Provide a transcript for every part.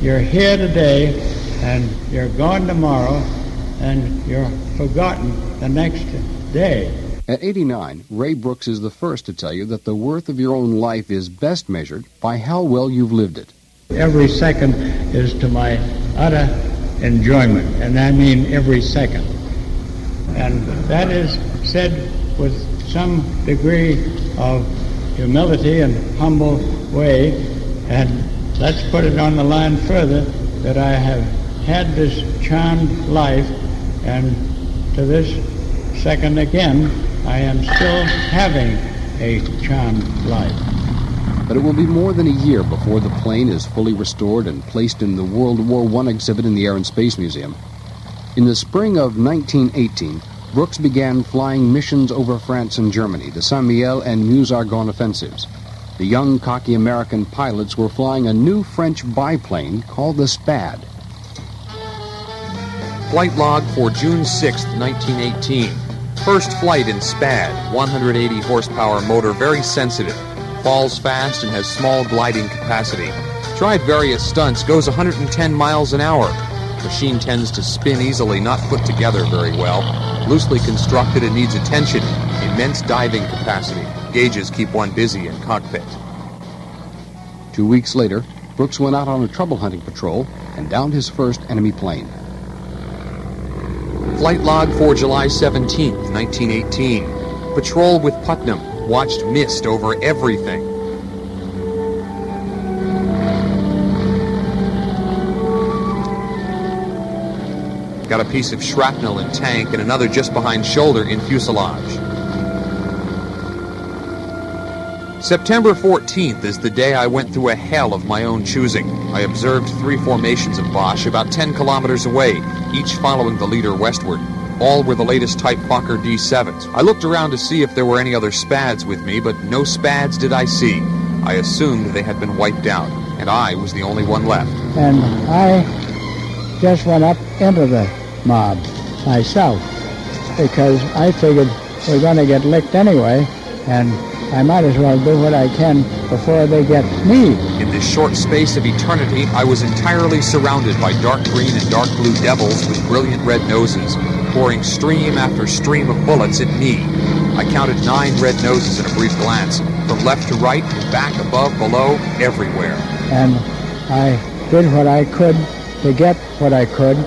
you're here today and you're gone tomorrow and you're forgotten the next day. At 89, Ray Brooks is the first to tell you that the worth of your own life is best measured by how well you've lived it. Every second is to my utter enjoyment, and I mean every second. And that is said with some degree of humility and humble way, and let's put it on the line further, that I have had this charmed life, and to this second again, I am still having a charmed life. But it will be more than a year before the plane is fully restored and placed in the World War I exhibit in the Air and Space Museum. In the spring of 1918, Brooks began flying missions over France and Germany, the Saint-Mihiel and Meuse-Argonne offensives. The young, cocky American pilots were flying a new French biplane called the Spad. Flight log for June 6, 1918. First flight in Spad, 180 horsepower motor, very sensitive. Falls fast and has small gliding capacity. Tried various stunts, goes 110 miles an hour. Machine tends to spin easily, not put together very well. Loosely constructed and needs attention. Immense diving capacity. Gauges keep one busy in cockpit. 2 weeks later, Brooks went out on a trouble hunting patrol and downed his first enemy plane. Flight log for July 17, 1918. Patrol with Putnam. Watched mist over everything. Got a piece of shrapnel in tank and another just behind shoulder in fuselage. September 14th is the day I went through a hell of my own choosing. I observed 3 formations of Boche about 10 kilometers away, each following the leader westward. All were the latest type Fokker D7s. I looked around to see if there were any other Spads with me, but no Spads did I see. I assumed they had been wiped out, and I was the only one left. And I just went up into the mob myself, because I figured we're going to get licked anyway, and I might as well do what I can before they get me. In this short space of eternity, I was entirely surrounded by dark green and dark blue devils with brilliant red noses, pouring stream after stream of bullets at me. I counted 9 red noses in a brief glance, from left to right, back, above, below, everywhere. And I did what I could to get what I could.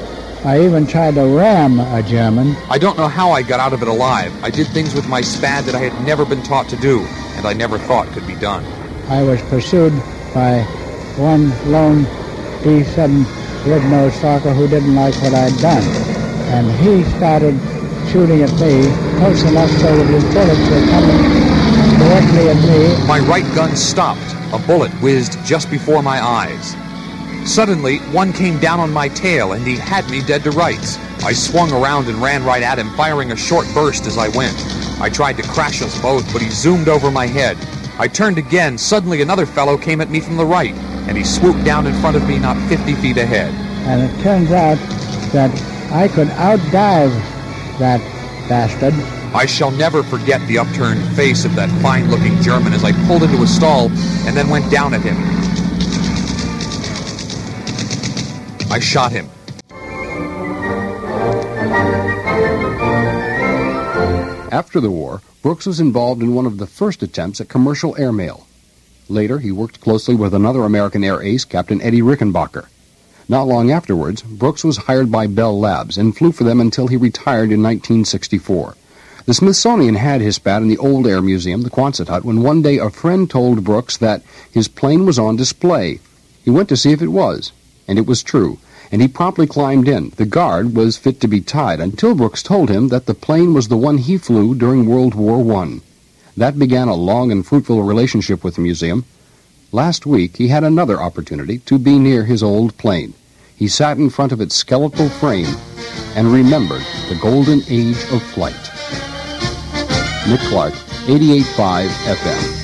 I even tried to ram a German. I don't know how I got out of it alive. I did things with my Spad that I had never been taught to do, and I never thought could be done. I was pursued by one lone D7 red-nosed Fokker who didn't like what I'd done. And he started shooting at me close enough so that his bullets were coming directly at me. My right gun stopped. A bullet whizzed just before my eyes. Suddenly, one came down on my tail, and he had me dead to rights. I swung around and ran right at him, firing a short burst as I went. I tried to crash us both, but he zoomed over my head. I turned again. Suddenly, another fellow came at me from the right, and he swooped down in front of me not 50 feet ahead. And it turns out that I could outdive that bastard. I shall never forget the upturned face of that fine-looking German as I pulled into a stall and then went down at him. I shot him. After the war, Brooks was involved in one of the first attempts at commercial airmail. Later, he worked closely with another American air ace, Captain Eddie Rickenbacker. Not long afterwards, Brooks was hired by Bell Labs and flew for them until he retired in 1964. The Smithsonian had his Spad in the old Air Museum, the Quonset hut, when one day a friend told Brooks that his plane was on display. He went to see if it was, and it was true, and he promptly climbed in. The guard was fit to be tied until Brooks told him that the plane was the one he flew during World War I. That began a long and fruitful relationship with the museum. Last week, he had another opportunity to be near his old plane. He sat in front of its skeletal frame and remembered the golden age of flight. Nick Clark, 88.5 FM.